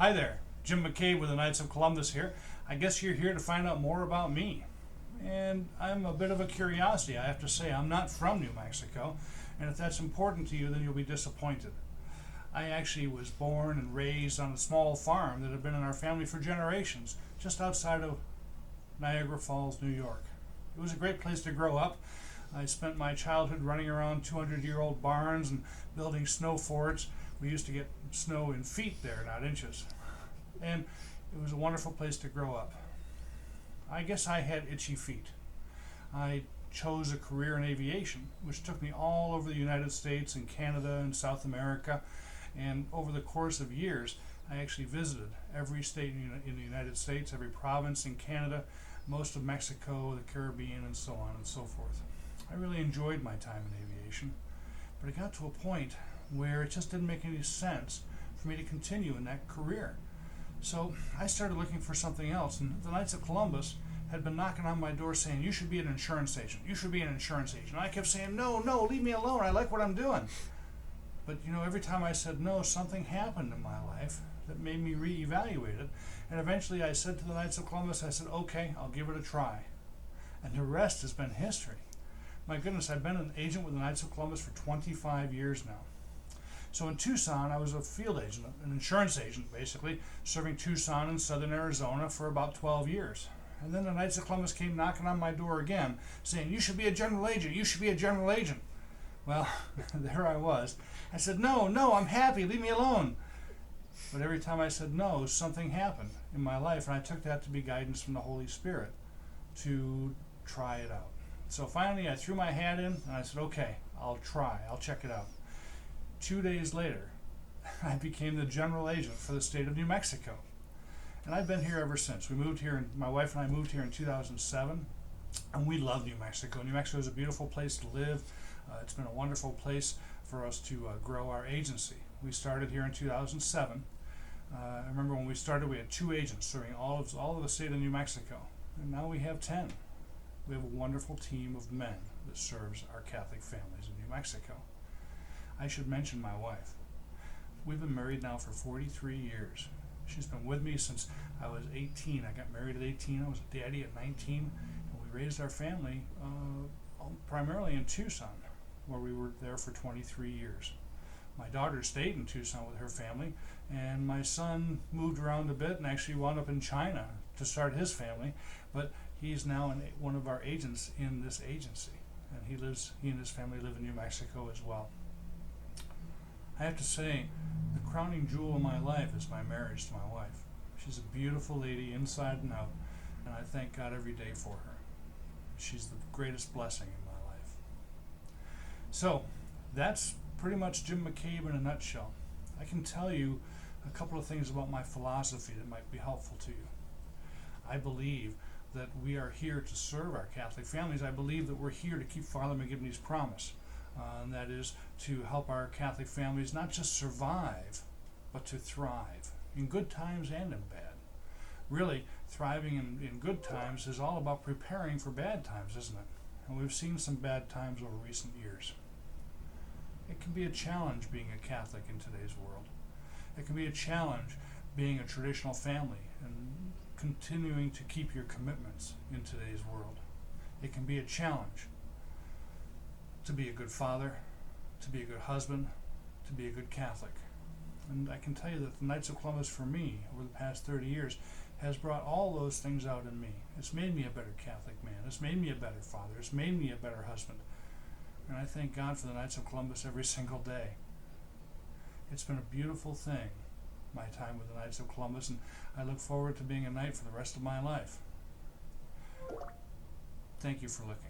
Hi there, Jim McCabe with the Knights of Columbus here. I guess you're here to find out more about me. And I'm a bit of a curiosity, I have to say. I'm not from New Mexico, and if that's important to you, then you'll be disappointed. I actually was born and raised on a small farm that had been in our family for generations, just outside of Niagara Falls, New York. It was a great place to grow up. I spent my childhood running around 200-year-old barns and building snow forts. We used to get snow in feet there, not inches. And it was a wonderful place to grow up. I guess I had itchy feet. I chose a career in aviation, which took me all over the United States and Canada and South America. And over the course of years, I actually visited every state in the United States, every province in Canada, most of Mexico, the Caribbean, and so on and so forth. I really enjoyed my time in aviation, but it got to a point where it just didn't make any sense for me to continue in that career. So I started looking for something else, and the Knights of Columbus had been knocking on my door saying, "You should be an insurance agent. You should be an insurance agent." And I kept saying, "No, no, leave me alone. I like what I'm doing." But every time I said no, something happened in my life that made me reevaluate it. And eventually I said to the Knights of Columbus, I said, "Okay, I'll give it a try." And the rest has been history. My goodness, I've been an agent with the Knights of Columbus for 25 years now. So in Tucson, I was a field agent, an insurance agent basically, serving Tucson and southern Arizona for about 12 years. And then the Knights of Columbus came knocking on my door again, saying, "You should be a general agent, you should be a general agent." Well, there I was. I said, "No, no, I'm happy, leave me alone." But every time I said no, something happened in my life, and I took that to be guidance from the Holy Spirit to try it out. So finally I threw my hat in and I said, "Okay, I'll try, I'll check it out." 2 days later, I became the general agent for the state of New Mexico. And I've been here ever since. We moved here, and my wife and I moved here in 2007, and we love New Mexico. New Mexico is a beautiful place to live. It's been a wonderful place for us to grow our agency. We started here in 2007. I remember when we started, we had 2 agents serving all of the state of New Mexico, and now we have 10. We have a wonderful team of men that serves our Catholic families in New Mexico. I should mention my wife. We've been married now for 43 years. She's been with me since I was 18. I got married at 18. I was a daddy at 19. And we raised our family primarily in Tucson, where we were there for 23 years. My daughter stayed in Tucson with her family, and my son moved around a bit and actually wound up in China to start his family, but he's now one of our agents in this agency, and he and his family live in New Mexico as well. I have to say, the crowning jewel in my life is my marriage to my wife. She's a beautiful lady inside and out, and I thank God every day for her. She's the greatest blessing in my life. So, that's pretty much Jim McCabe in a nutshell. I can tell you a couple of things about my philosophy that might be helpful to you. I believe that we are here to serve our Catholic families. I believe that we're here to keep Father McGivney's promise. And that is to help our Catholic families not just survive, but to thrive in good times and in bad. Really, thriving in good times is all about preparing for bad times, isn't it? And we've seen some bad times over recent years. It can be a challenge being a Catholic in today's world. It can be a challenge being a traditional family and continuing to keep your commitments in today's world. It can be a challenge to be a good father, to be a good husband, to be a good Catholic. And I can tell you that the Knights of Columbus for me over the past 30 years has brought all those things out in me. It's made me a better Catholic man. It's made me a better father. It's made me a better husband. And I thank God for the Knights of Columbus every single day. It's been a beautiful thing, my time with the Knights of Columbus, and I look forward to being a knight for the rest of my life. Thank you for looking.